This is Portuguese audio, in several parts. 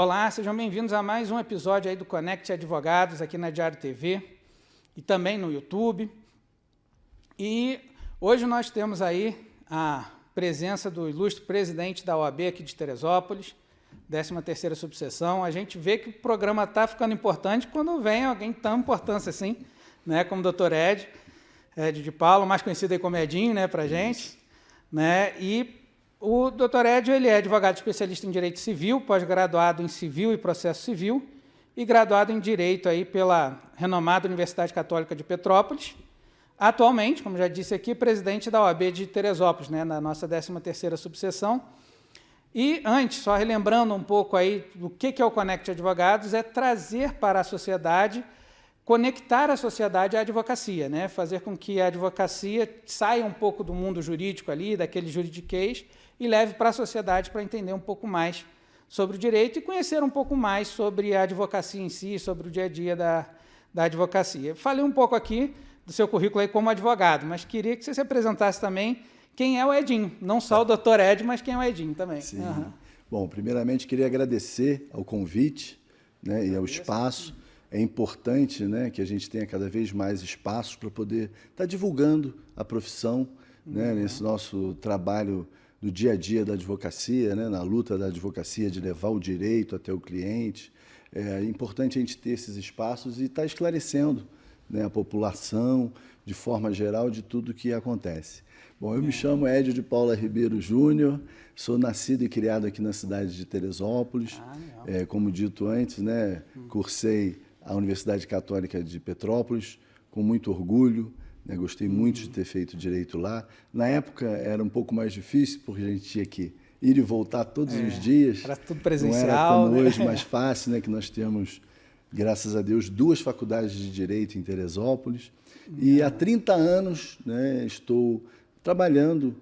Olá, sejam bem-vindos a mais um episódio aí do Conect Advogados aqui na Diário TV e também no YouTube. E hoje nós temos aí a presença do ilustre presidente da OAB aqui de Teresópolis, 13ª subseção. A gente vê que o programa está ficando importante quando vem alguém tão importância assim, né, como o Dr. Ed de Paulo, mais conhecido aí como Edinho, né, para a gente. Né, e o Dr. Ed, ele é advogado especialista em Direito Civil, pós-graduado em Civil e Processo Civil e graduado em Direito aí pela renomada Universidade Católica de Petrópolis. Atualmente, como já disse aqui, presidente da OAB de Teresópolis, né, na nossa 13ª subseção. E antes, só relembrando um pouco aí do que é o Conect Advogados, é trazer para a sociedade, conectar a sociedade à advocacia, né, fazer com que a advocacia saia um pouco do mundo jurídico ali, daquele juridiquês, e leve para a sociedade para entender um pouco mais sobre o direito e conhecer um pouco mais sobre a advocacia em si, sobre o dia a dia da advocacia. Falei um pouco aqui do seu currículo aí como advogado, mas queria que você se apresentasse também quem é o Edinho, não só o Dr. Ed, mas quem é o Edinho também. Sim. Uhum. Bom, primeiramente queria agradecer ao convite, né, e ao espaço. É importante, né, que a gente tenha cada vez mais espaços para poder estar divulgando a profissão, né, nesse nosso trabalho do dia a dia da advocacia, né, na luta da advocacia de levar o direito até o cliente. É importante a gente ter esses espaços e estar esclarecendo, né, a população, de forma geral, de tudo que acontece. Bom, eu me chamo Edio de Paula Ribeiro Júnior, sou nascido e criado aqui na cidade de Teresópolis. Como dito antes, né, cursei a Universidade Católica de Petrópolis com muito orgulho. Gostei muito de ter feito direito lá. Na época era um pouco mais difícil, porque a gente tinha que ir e voltar todos os dias. Era tudo presencial. Não era como né? hoje, mais fácil, né, que nós temos, graças a Deus, 2 faculdades de direito em Teresópolis. E há 30 anos, né, estou trabalhando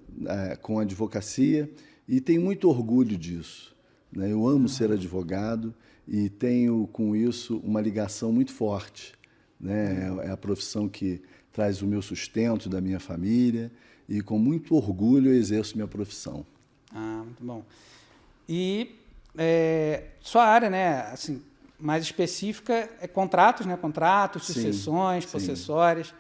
com advocacia e tenho muito orgulho disso. Né? Eu amo ser advogado e tenho, com isso, uma ligação muito forte. Né? É a profissão que traz o meu sustento da minha família e com muito orgulho eu exerço minha profissão. Muito bom. E sua área, né, assim, mais específica é contratos, né, contratos, sucessões, possessórias.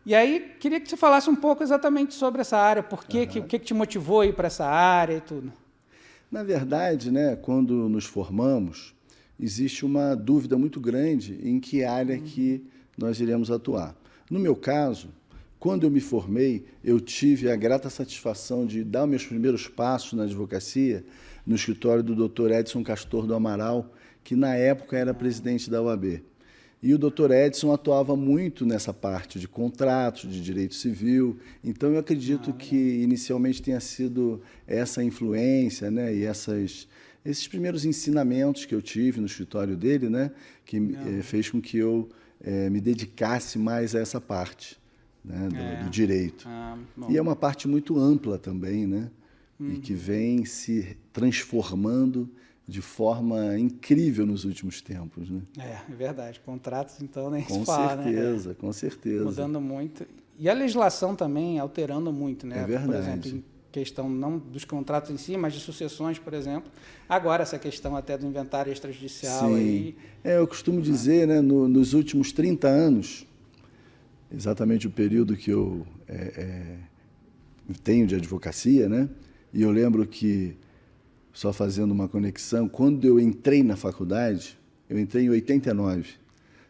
E aí queria que você falasse um pouco exatamente sobre essa área, o que te motivou a ir para essa área e tudo. Na verdade, né, quando nos formamos, existe uma dúvida muito grande em que área que nós iremos atuar. No meu caso, quando eu me formei, eu tive a grata satisfação de dar meus primeiros passos na advocacia no escritório do Dr. Edson Castor do Amaral, que na época era presidente da OAB. E o Dr. Edson atuava muito nessa parte de contratos, de direito civil. Então, eu acredito que inicialmente tenha sido essa influência, né, e esses primeiros ensinamentos que eu tive no escritório dele, né, que fez com que eu me dedicasse mais a essa parte, né, do direito. E é uma parte muito ampla também, né, e que vem se transformando de forma incrível nos últimos tempos. Né? É verdade. Contratos, então, nem com se fala, certeza, né? Com certeza. Mudando muito. E a legislação também alterando muito, né? É verdade. Por exemplo, em questão não dos contratos em si, mas de sucessões, por exemplo. Agora, essa questão até do inventário extrajudicial. Sim. Aí... eu costumo dizer, né, nos últimos 30 anos, exatamente o período que eu tenho de advocacia, né, e eu lembro que, só fazendo uma conexão, quando eu entrei na faculdade, eu entrei em 89.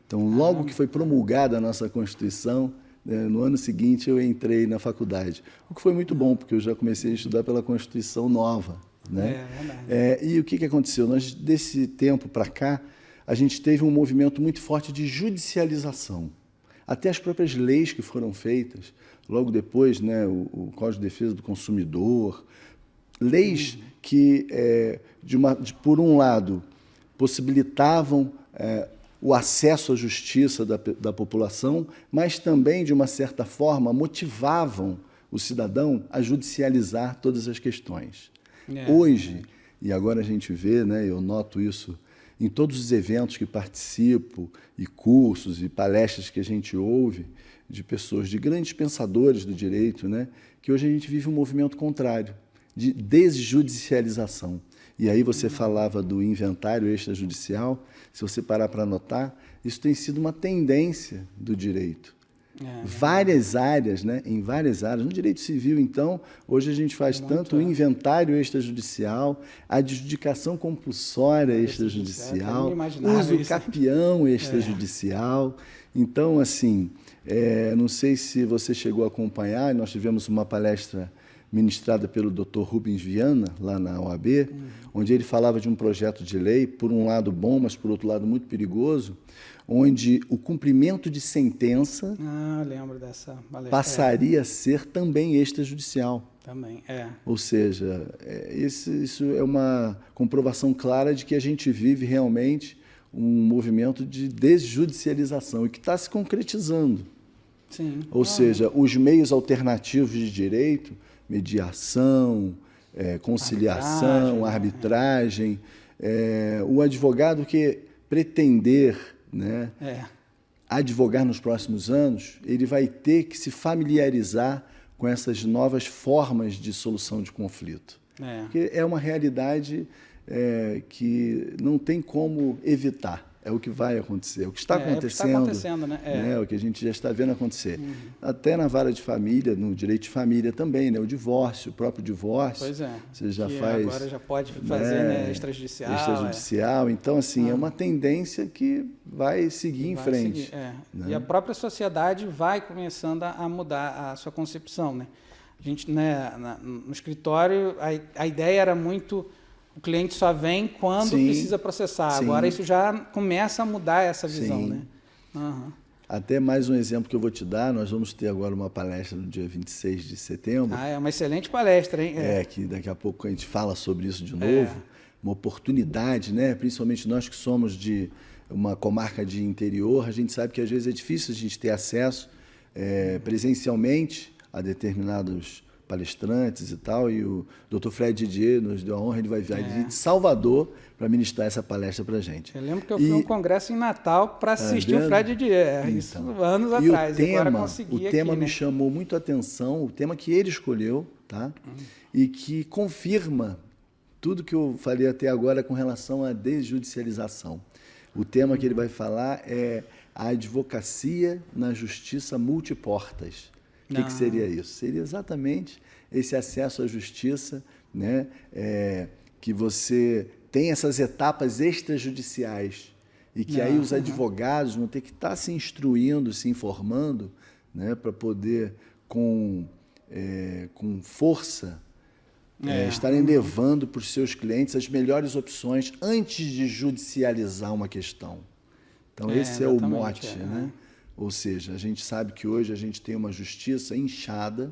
Então, logo que foi promulgada a nossa Constituição, né, no ano seguinte eu entrei na faculdade. O que foi muito bom, porque eu já comecei a estudar pela Constituição nova. Né? E o que aconteceu? Desse tempo para cá, a gente teve um movimento muito forte de judicialização. Até as próprias leis que foram feitas, logo depois, né, o Código de Defesa do Consumidor, leis que, por um lado, possibilitavam o acesso à justiça da população, mas também, de uma certa forma, motivavam o cidadão a judicializar todas as questões. Hoje, e agora a gente vê, né, eu noto isso em todos os eventos que participo, e cursos e palestras que a gente ouve, de pessoas, de grandes pensadores do direito, né, que hoje a gente vive um movimento contrário, de desjudicialização. E aí você falava do inventário extrajudicial, se você parar para anotar, isso tem sido uma tendência do direito. Várias áreas, né? Em várias áreas. No direito civil, então, hoje a gente faz tanto o inventário extrajudicial, a adjudicação compulsória extrajudicial, uso capião extrajudicial. Então, assim, não sei se você chegou a acompanhar, nós tivemos uma palestra ministrada pelo Dr. Rubens Viana, lá na OAB, onde ele falava de um projeto de lei, por um lado bom, mas por outro lado muito perigoso, onde o cumprimento de sentença lembro dessa palestra. Passaria a ser também extrajudicial. Também, Ou seja, isso é uma comprovação clara de que a gente vive realmente um movimento de desjudicialização e que está se concretizando. Sim. Ou seja, os meios alternativos de direito, mediação, conciliação, arbitragem, o advogado que pretender, né, advogar nos próximos anos, ele vai ter que se familiarizar com essas novas formas de solução de conflito. Porque é uma realidade que não tem como evitar. É o que vai acontecer, é o que está acontecendo, é o que está acontecendo, né? É o que a gente já está vendo acontecer. Até na vara de família, no direito de família também, né? O divórcio, o próprio divórcio. Pois é. Você já faz. Agora já pode fazer, né? Extrajudicial. Extrajudicial. Então, assim, é uma tendência que vai seguir em frente. Né? E a própria sociedade vai começando a mudar a sua concepção, né? A gente, né, no escritório, a ideia era muito. O cliente só vem quando precisa processar. Sim. Agora isso já começa a mudar essa visão, né? Até mais um exemplo que eu vou te dar, nós vamos ter agora uma palestra no dia 26 de setembro. É uma excelente palestra, hein? Que daqui a pouco a gente fala sobre isso de novo. Uma oportunidade, né? Principalmente nós que somos de uma comarca de interior, a gente sabe que às vezes é difícil a gente ter acesso presencialmente a determinados palestrantes e tal, e o Dr. Fred Didier nos deu a honra, ele vai vir de Salvador para ministrar essa palestra para a gente. Eu lembro que eu fui a um congresso em Natal para assistir o Fred Didier, isso anos atrás. O tema me chamou muito a atenção, o tema que ele escolheu, tá? E que confirma tudo que eu falei até agora com relação à desjudicialização. O tema que ele vai falar é a advocacia na justiça multiportas. O que seria isso? Seria exatamente esse acesso à justiça, né? Que você tem essas etapas extrajudiciais e que aí os advogados vão ter que estar se instruindo, se informando, né? Para poder, com força, estarem levando para os seus clientes as melhores opções antes de judicializar uma questão. Então, esse é o mote, né? Ou seja, a gente sabe que hoje a gente tem uma justiça inchada,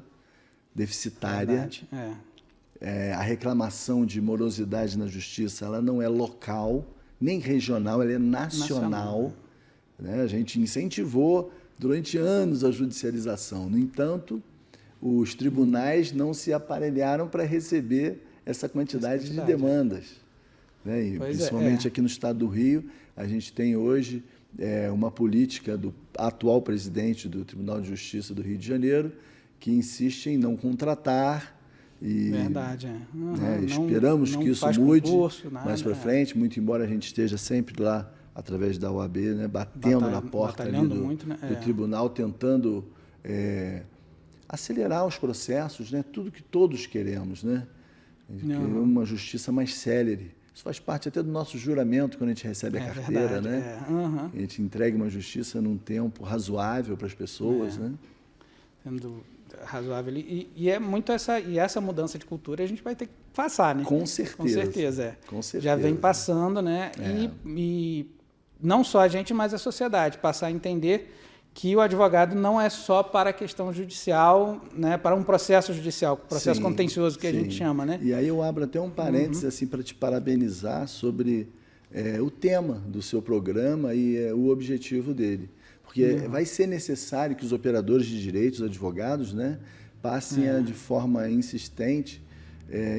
deficitária. A reclamação de morosidade na justiça, ela não é local, nem regional, ela é nacional. Né? A gente incentivou durante anos a judicialização. No entanto, os tribunais não se aparelharam para receber essa quantidade de demandas. Né? E principalmente aqui no estado do Rio, a gente tem hoje uma política do atual presidente do Tribunal de Justiça do Rio de Janeiro, que insiste em não contratar. Verdade, esperamos que isso mude mais para frente, muito embora a gente esteja sempre lá, através da OAB, né, batendo na porta ali do tribunal, tentando acelerar os processos, né, tudo que todos queremos, né? Uma justiça mais célere. Isso faz parte até do nosso juramento quando a gente recebe a carteira, né? A gente entrega uma justiça num tempo razoável para as pessoas, né? Razoável. E é muito essa mudança de cultura a gente vai ter que passar, né? Com certeza. Com certeza, Com certeza. Já vem passando, né? E não só a gente, mas a sociedade passar a entender que o advogado não é só para a questão judicial, né, para um processo judicial, processo contencioso que a gente chama, né? E aí eu abro até um parênteses assim para te parabenizar sobre o tema do seu programa e o objetivo dele. Porque vai ser necessário que os operadores de direito, os advogados, né, passem a, de forma insistente,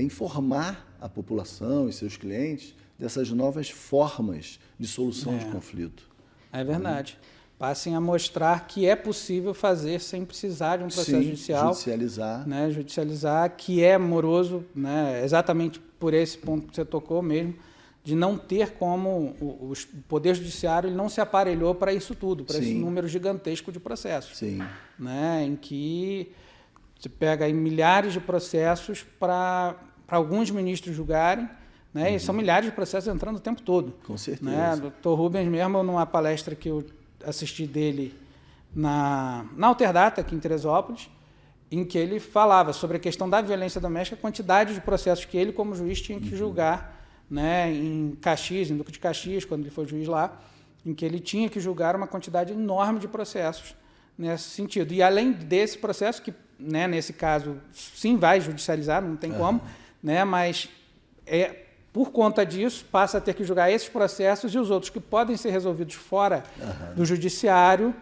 informar a população e seus clientes dessas novas formas de solução de conflito. É verdade. passem a mostrar que é possível fazer sem precisar de um processo judicial. Judicializar. Né, judicializar, que é moroso, né, exatamente por esse ponto que você tocou mesmo, de não ter como o Poder Judiciário ele não se aparelhou para isso tudo, para esse número gigantesco de processos. Sim. Né, em que você pega aí milhares de processos para alguns ministros julgarem, né, e são milhares de processos entrando o tempo todo. Com certeza. Né, o Dr. Rubens mesmo, numa palestra que eu assisti dele na Alterdata, aqui em Teresópolis, em que ele falava sobre a questão da violência doméstica, a quantidade de processos que ele, como juiz, tinha que julgar, né, em Caxias, em Duque de Caxias, quando ele foi juiz lá, em que ele tinha que julgar uma quantidade enorme de processos nesse sentido. E além desse processo, que, né, nesse caso, sim, vai judicializar, não tem como, né, mas por conta disso, passa a ter que julgar esses processos e os outros que podem ser resolvidos fora do judiciário,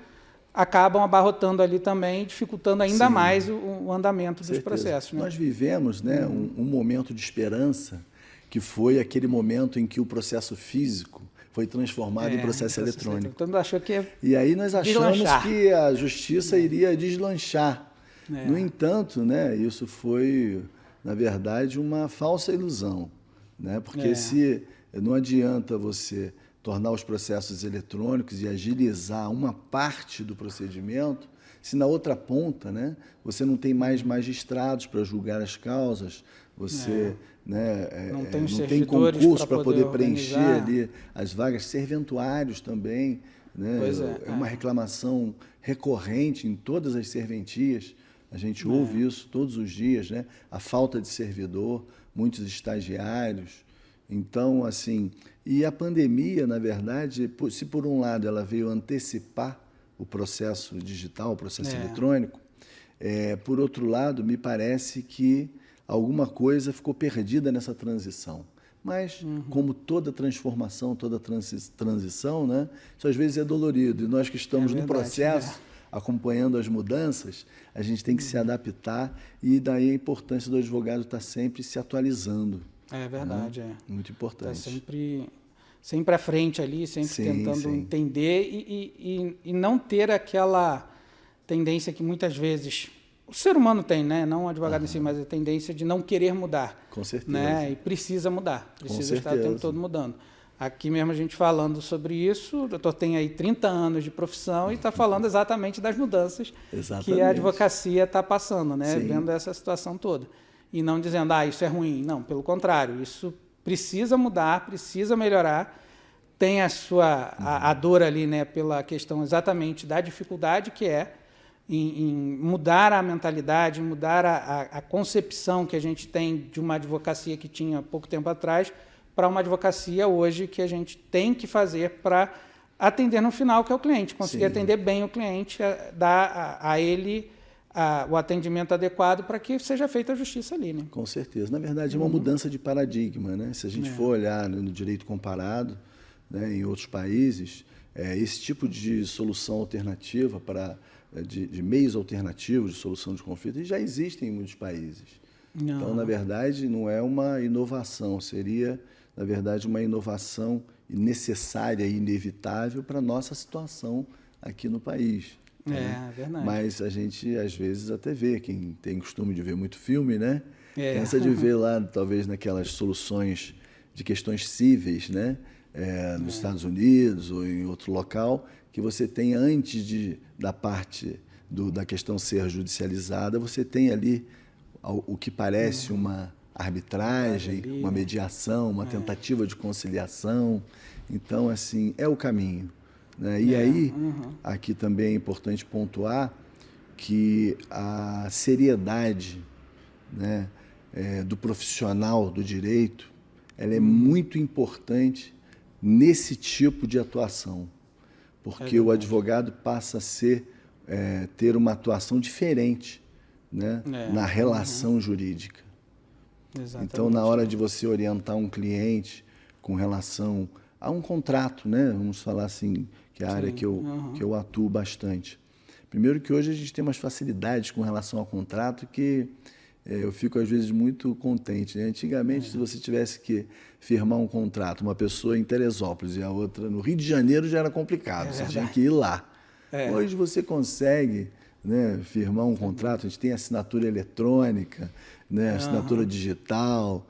acabam abarrotando ali também, dificultando ainda mais o andamento dos processos. Né? Nós vivemos, né, um momento de esperança, que foi aquele momento em que o processo físico foi transformado em processo eletrônico. Todo mundo achou que ia E aí nós achamos que a justiça iria deslanchar. No entanto, né, isso foi, na verdade, uma falsa ilusão. Né? Porque se não adianta você tornar os processos eletrônicos e agilizar uma parte do procedimento, se na outra ponta, né, você não tem mais magistrados para julgar as causas, você não tem concurso para poder preencher ali as vagas, serventuários também. Né? É uma reclamação recorrente em todas as serventias, a gente ouve isso todos os dias, né? A falta de servidor, muitos estagiários. Então, assim, e a pandemia, na verdade, se por um lado ela veio antecipar o processo digital, o processo eletrônico, por outro lado, me parece que alguma coisa ficou perdida nessa transição. Mas, como toda transformação, toda transição, né, isso às vezes é dolorido. E nós que estamos no processo, acompanhando as mudanças, a gente tem que se adaptar, e daí a importância do advogado estar sempre se atualizando. É verdade, Muito importante. Está sempre à frente ali, sempre tentando entender e não ter aquela tendência que muitas vezes o ser humano tem, né? Não o advogado em si, mas a tendência de não querer mudar. Com certeza. Né? E precisa mudar, precisa estar o tempo todo mudando. Aqui mesmo a gente falando sobre isso, o doutor tem aí 30 anos de profissão e está falando exatamente das mudanças que a advocacia está passando, né? Vendo essa situação toda. E não dizendo, isso é ruim. Não, pelo contrário, isso precisa mudar, precisa melhorar. Tem a dor ali, né, pela questão exatamente da dificuldade que é em mudar a mentalidade, mudar a concepção que a gente tem de uma advocacia que tinha pouco tempo atrás para uma advocacia hoje que a gente tem que fazer para atender no final, que é o cliente, conseguir atender bem o cliente, dar a ele o atendimento adequado para que seja feita a justiça ali. Né? Com certeza. Na verdade, é uma mudança de paradigma. Né? Se a gente for olhar no direito comparado, né, em outros países, esse tipo de solução alternativa, de meios alternativos de solução de conflito, já existem em muitos países. Então, na verdade, não é uma inovação, seria, na verdade, uma inovação necessária e inevitável para a nossa situação aqui no país. Verdade. Mas a gente, às vezes, até vê, quem tem costume de ver muito filme, né? Pensa de ver lá, talvez, naquelas soluções de questões cíveis, né? Nos Estados Unidos ou em outro local, que você tem, antes da parte da questão ser judicializada, você tem ali o que parece uma arbitragem, uma mediação, uma tentativa de conciliação. Então, assim, é o caminho. Né? E aí, aqui também é importante pontuar que a seriedade, né, do profissional do direito, ela é muito importante nesse tipo de atuação, porque o advogado passa a ter uma atuação diferente, né, na relação jurídica. Exatamente. Então, na hora de você orientar um cliente com relação a um contrato, né, vamos falar assim, que é a área que eu atuo bastante. Primeiro que hoje a gente tem umas facilidades com relação ao contrato que eu fico, às vezes, muito contente. Né? Antigamente, se você tivesse que firmar um contrato, uma pessoa em Teresópolis e a outra no Rio de Janeiro, já era complicado, você tinha que ir lá. Hoje você consegue, né, firmar um contrato, a gente tem assinatura eletrônica, né, assinatura digital,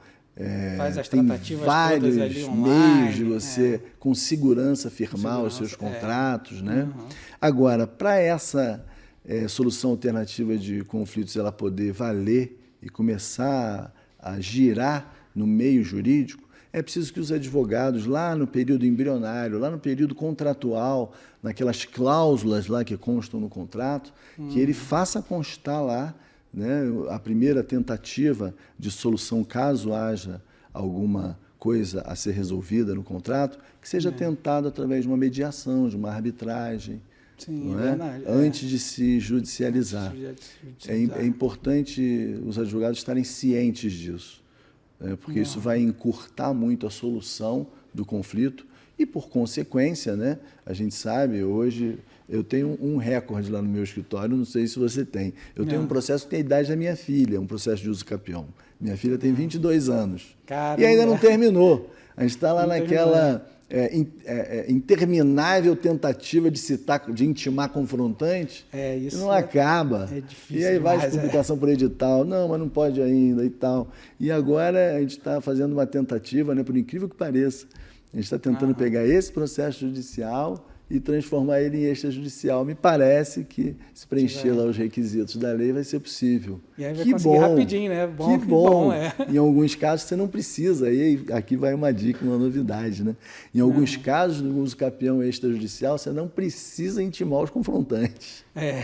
faz as tem tratativas vários todas ali online, meios de você, com segurança, firmar os seus contratos. Né? Agora, para essa solução alternativa de conflitos ela poder valer e começar a girar no meio jurídico, é preciso que os advogados, lá no período embrionário, lá no período contratual, naquelas cláusulas lá que constam no contrato, que ele faça constar lá, né, a primeira tentativa de solução, caso haja alguma coisa a ser resolvida no contrato, que seja tentado através de uma mediação, de uma arbitragem. Sim, não é verdade. Antes de se judicializar. É importante os advogados estarem cientes disso. Porque isso vai encurtar muito a solução do conflito e, por consequência, né, a gente sabe, hoje, eu tenho um recorde lá no meu escritório, não sei se você tem. Eu tenho um processo que tem a idade da minha filha, um processo de uso capião. Minha filha tem 22 anos. Caramba. E ainda não terminou. A gente está lá naquela interminável tentativa de intimar confrontante, isso não acaba. É difícil. E aí vai a publicação por edital, não, mas não pode ainda e tal. E agora a gente está fazendo uma tentativa, né, por incrível que pareça, a gente está tentando pegar esse processo judicial e transformar ele em extrajudicial. Me parece que, se preencher lá os requisitos da lei, vai ser possível. E aí vai conseguir rapidinho, né? Que bom. Em alguns casos você não precisa, aí aqui vai uma dica, uma novidade, né? Em alguns casos, no uso capião extrajudicial, você não precisa intimar os confrontantes.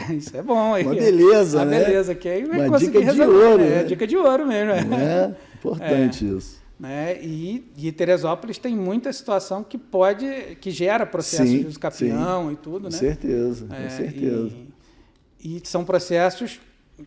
Isso é bom. Uma beleza, né? Uma beleza, que aí vai uma dica de resolver, ouro, né? Dica de ouro mesmo. Não é? Importante isso. Né? E Teresópolis tem muita situação que gera processo de uso capião e tudo, né? Com certeza, com certeza. E são processos,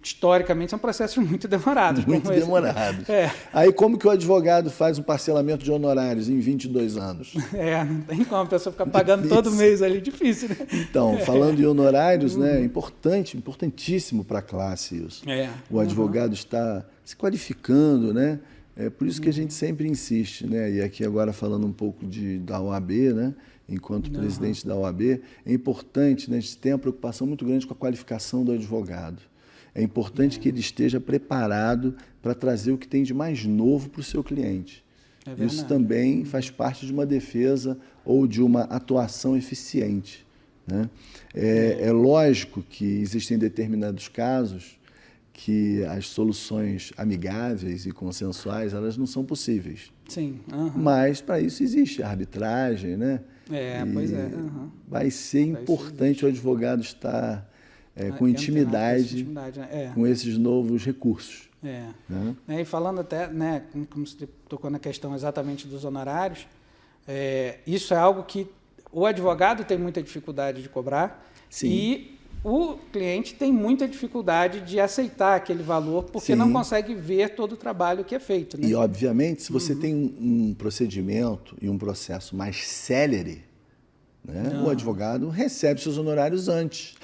historicamente, são processos muito demorados. Muito demorados. Aí como que o advogado faz um parcelamento de honorários em 22 anos? Não tem como, a pessoa ficar pagando todo mês ali, difícil, né? Então, falando em honorários, né, é importantíssimo para a classe isso. O advogado está se qualificando, né? É por isso que a gente sempre insiste, né? E aqui agora falando um pouco da OAB, né? Enquanto presidente da OAB, é importante, né? A gente tem uma preocupação muito grande com a qualificação do advogado. É importante que ele esteja preparado para trazer o que tem de mais novo para o seu cliente. Isso também faz parte de uma defesa ou de uma atuação eficiente, né? É lógico que existem determinados casos que as soluções amigáveis e consensuais, elas não são possíveis. Sim. Mas, para isso, existe a arbitragem, né? Pois é. Vai ser importante o advogado estar com intimidade com esses novos recursos. Né? E falando até, né, como você tocou na questão exatamente dos honorários, isso é algo que o advogado tem muita dificuldade de cobrar. Sim. E o cliente tem muita dificuldade de aceitar aquele valor porque não consegue ver todo o trabalho que é feito. Né? E, obviamente, se você tem um procedimento e um processo mais célere, né, o advogado recebe seus honorários antes.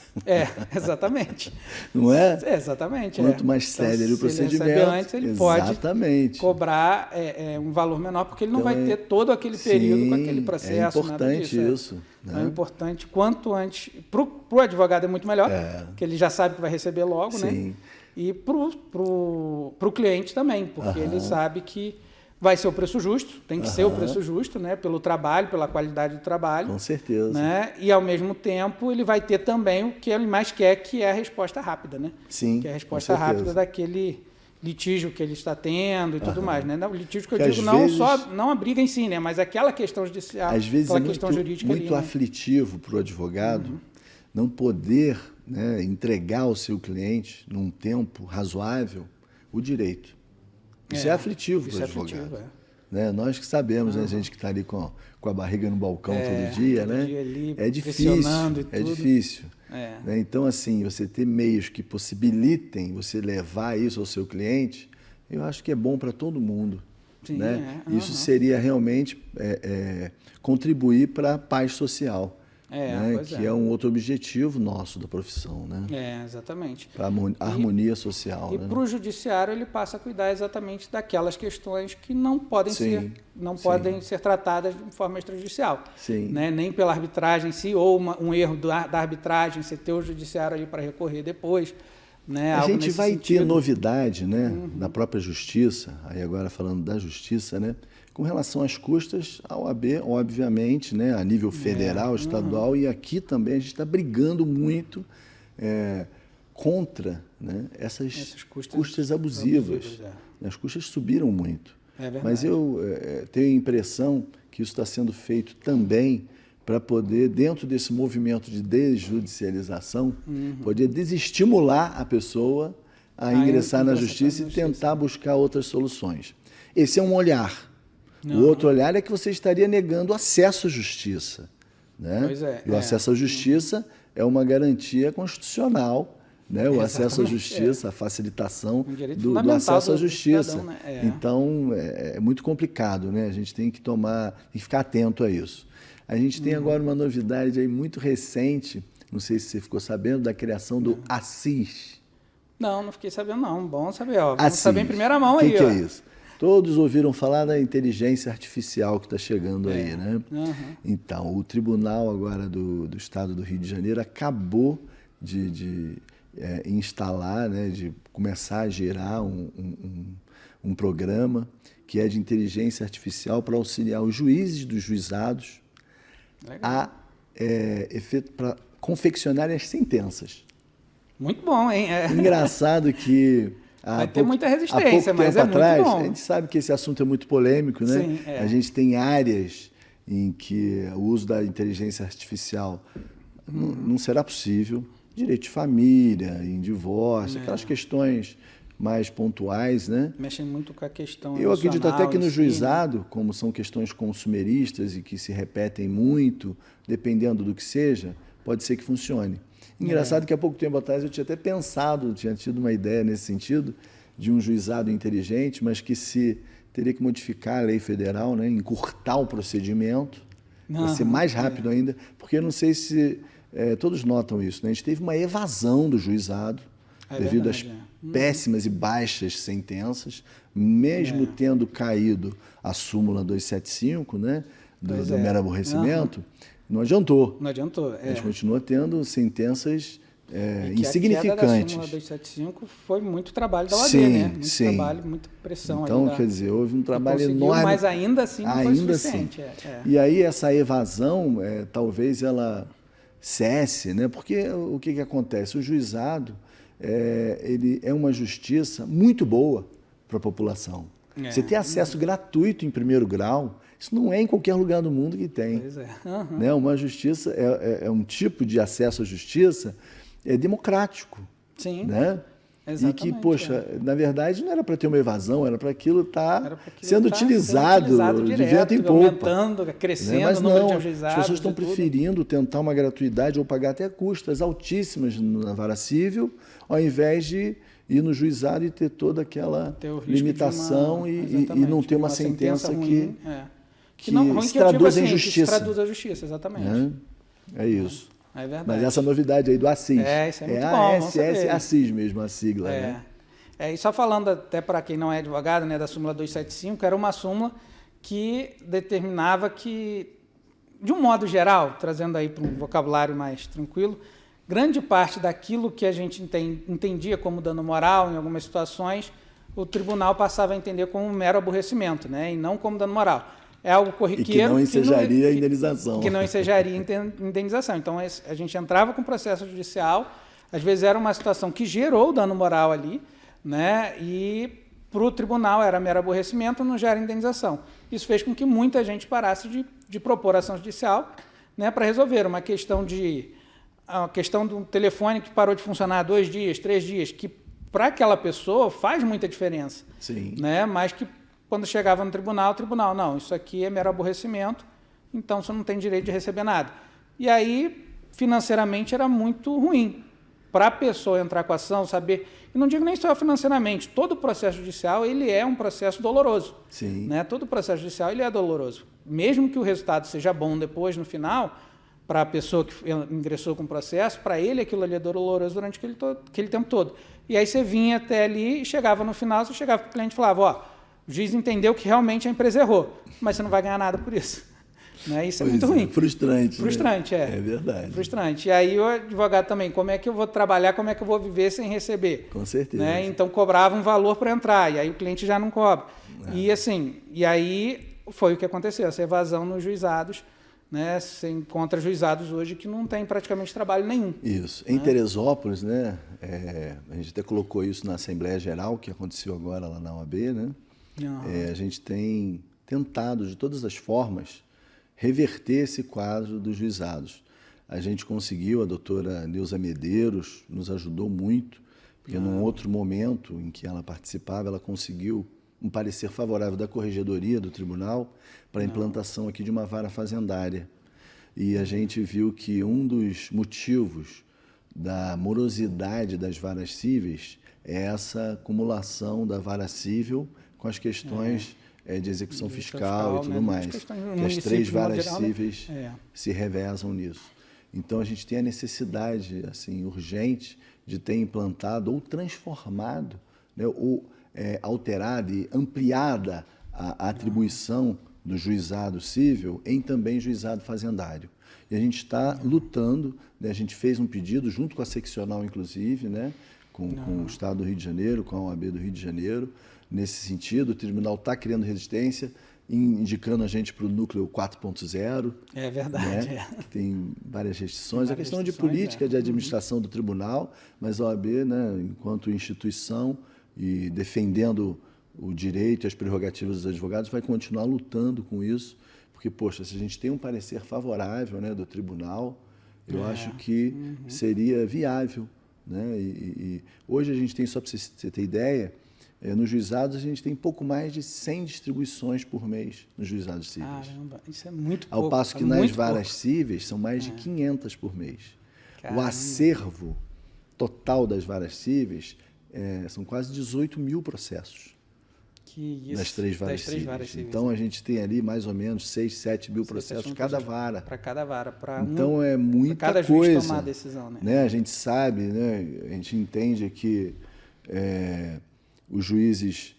Exatamente. Não é? Exatamente. Quanto mais célere o procedimento, ele recebe antes, ele pode cobrar um valor menor, porque ele não vai ter todo aquele período com aquele processo. É importante isso. Né? Então, é importante quanto antes. Para o advogado é muito melhor, porque ele já sabe que vai receber logo, né? E para o cliente também, porque ele sabe que vai ser o preço justo, tem que ser o preço justo, né? Pelo trabalho, pela qualidade do trabalho. Com certeza. Né? E, ao mesmo tempo, ele vai ter também o que ele mais quer, que é a resposta rápida, né? Sim, que é a resposta rápida daquele litígio que ele está tendo e tudo mais, né? O litígio que eu digo não a briga em si, né? Mas aquela questão judicial, às vezes aquela questão jurídica muito ali, aflitivo para o advogado não poder, né, entregar ao seu cliente, num tempo razoável, o direito. Isso é aflitivo para o advogado. Né? Nós que sabemos, né, a gente que está ali com a barriga no balcão todo dia, né? Ali, é difícil. É difícil. Né? Então, assim, você ter meios que possibilitem você levar isso ao seu cliente, eu acho que é bom para todo mundo. Sim, né? Isso seria realmente contribuir para a paz social. né? Pois Que é um outro objetivo nosso da profissão, né? Exatamente. Para a harmonia social. E né? para o judiciário ele passa a cuidar exatamente daquelas questões que não podem podem ser tratadas de forma extrajudicial. Sim. Né? Nem pela arbitragem em si, ou um erro da arbitragem, você ter o judiciário ali para recorrer depois. Né? A Algo gente nesse vai sentido. ter novidade, né, na própria justiça, aí agora falando da justiça, né, com relação às custas, a OAB, obviamente, né, a nível federal, estadual, e aqui também a gente está brigando muito contra, né, essas custas abusivas. As custas subiram muito. Mas eu tenho a impressão que isso está sendo feito também para poder, dentro desse movimento de desjudicialização, poder desestimular a pessoa a ingressar na justiça e tentar buscar outras soluções. Esse é um olhar. O outro olhar é que você estaria negando acesso à justiça. Né? Pois é. E o acesso à justiça é uma garantia constitucional, né? O acesso à justiça, a facilitação do acesso à justiça. Cidadão, né? Então, é muito complicado, né? A gente tem que ficar atento a isso. A gente tem agora uma novidade aí muito recente, não sei se você ficou sabendo, da criação do ACIS. Não fiquei sabendo não. Bom saber, ó. Vamos saber em primeira mão aí. O que é isso? Todos ouviram falar da inteligência artificial que está chegando aí, né? Então, o tribunal agora do Estado do Rio de Janeiro acabou de instalar, né, de começar a gerar um programa que é de inteligência artificial para auxiliar os juízes dos juizados para confeccionarem as sentenças. Muito bom, hein? Engraçado que vai ter muita resistência, mas é muito bom. A gente sabe que esse assunto é muito polêmico, né? Sim, A gente tem áreas em que o uso da inteligência artificial não será possível. Direito de família, em divórcio, aquelas questões mais pontuais, né? Mexem muito com a questão Eu acredito até que no si, juizado, como são questões consumeristas e que se repetem muito, dependendo do que seja, pode ser que funcione. Engraçado que há pouco tempo atrás eu tinha até pensado, tinha tido uma ideia nesse sentido, de um juizado inteligente, mas que se teria que modificar a lei federal, né? Encurtar o procedimento, para ser mais rápido ainda, porque eu não sei se todos notam isso, né? A gente teve uma evasão do juizado, devido às péssimas e baixas sentenças, mesmo tendo caído a súmula 275, né, do mero aborrecimento, não adiantou. Não adiantou. A gente continua tendo sentenças insignificantes. A queda da súmula 275 foi muito trabalho da OAB, né? Muito trabalho, muita pressão. Então, quer dizer, houve um trabalho enorme. Mas ainda assim não foi suficiente. E aí essa evasão, talvez ela cesse, né? Porque o que acontece? O juizado ele é uma justiça muito boa para a população. Você ter acesso gratuito em primeiro grau, isso não é em qualquer lugar do mundo que tem. Pois é. Né? Uma justiça é um tipo de acesso à justiça democrático. Sim. Né? Exatamente, e que, poxa, na verdade não era para ter uma evasão, era para aquilo estar sendo utilizado de vento em popa. Aumentando, crescendo, mas o número de não, ajuizados. as pessoas estão preferindo tentar uma gratuidade ou pagar até custas altíssimas na vara civil, ao invés de ir no juizado e ter toda aquela limitação e não ter uma sentença ruim, que se traduz em justiça. Que se traduz a justiça, exatamente. É isso. É verdade. Mas essa novidade aí do ACIS. Isso é muito bom. ACIS mesmo, a sigla. Né? E só falando até para quem não é advogado, né, da súmula 275, era uma súmula que determinava que, de um modo geral, trazendo aí para um vocabulário mais tranquilo, grande parte daquilo que a gente entendia como dano moral em algumas situações, o tribunal passava a entender como um mero aborrecimento, né, e não como dano moral. É algo corriqueiro. E que não ensejaria indenização. Que não ensejaria indenização. Então, a gente entrava com o processo judicial, às vezes era uma situação que gerou dano moral ali, né? E para o tribunal era mero aborrecimento, não gera indenização. Isso fez com que muita gente parasse de propor ação judicial, né, para resolver a questão do telefone que parou de funcionar 2 dias, 3 dias, que para aquela pessoa faz muita diferença. Sim. Né? Mas que quando chegava no tribunal, o tribunal, não, isso aqui é mero aborrecimento, então você não tem direito de receber nada. E aí, financeiramente, era muito ruim. Para a pessoa entrar com a ação, saber... E não digo nem só financeiramente, todo o processo judicial ele é um processo doloroso. Sim. Né? Todo o processo judicial ele é doloroso. Mesmo que o resultado seja bom depois, no final, para a pessoa que ingressou com o processo, para ele aquilo ali é doloroso durante aquele tempo todo. E aí você vinha até ali e chegava no final, você chegava para o cliente e falava, ó, o juiz entendeu que realmente a empresa errou, mas você não vai ganhar nada por isso. Né? Isso é muito ruim. Frustrante. Frustrante, né? É verdade. Frustrante. E aí o advogado também, como é que eu vou trabalhar, como é que eu vou viver sem receber? Com certeza. Né? Então cobrava um valor para entrar, e aí o cliente já não cobra. E assim, e aí foi o que aconteceu, essa evasão nos juizados. Né? Você encontra juizados hoje que não tem praticamente trabalho nenhum. Isso. Em Teresópolis, né? A gente até colocou isso na Assembleia Geral, que aconteceu agora lá na OAB, né? A gente tem tentado, de todas as formas, reverter esse quadro dos juizados. A gente conseguiu, a doutora Neuza Medeiros nos ajudou muito, porque num outro momento em que ela participava, ela conseguiu um parecer favorável da Corregedoria do Tribunal para a implantação aqui de uma vara fazendária. E a gente viu que um dos motivos da morosidade das varas cíveis é essa acumulação da vara civil com as questões de execução fiscal e tudo mais. Que as 3 varas cíveis se revezam nisso. Então, a gente tem a necessidade assim, urgente de ter implantado ou transformado, né, ou alterada e ampliada a atribuição do juizado civil em também juizado fazendário. E a gente está lutando, né, a gente fez um pedido, junto com a seccional, inclusive, né, com o Estado do Rio de Janeiro, com a OAB do Rio de Janeiro. Nesse sentido, o tribunal está criando resistência, indicando a gente para o núcleo 4.0. É verdade. Né, que tem várias restrições. A questão de política de administração do tribunal, mas a OAB, né, enquanto instituição e defendendo o direito e as prerrogativas dos advogados, vai continuar lutando com isso, porque, poxa, se a gente tem um parecer favorável, né, do tribunal, eu acho que seria viável. Né? E hoje a gente tem, só para você ter ideia, nos juizados a gente tem pouco mais de 100 distribuições por mês nos juizados cíveis. Caramba, isso é muito pouco. Ao passo que nas varas cíveis são mais de 500 por mês. Caramba. O acervo total das varas cíveis são quase 18 mil processos. Que isso, das 3 varas cíveis. Então, a gente tem ali mais ou menos 6, 7 mil processos cada vara. Para cada vara. Então, é muita cada coisa. Juiz tomar a decisão. Né? A gente sabe, né? A gente entende que os juízes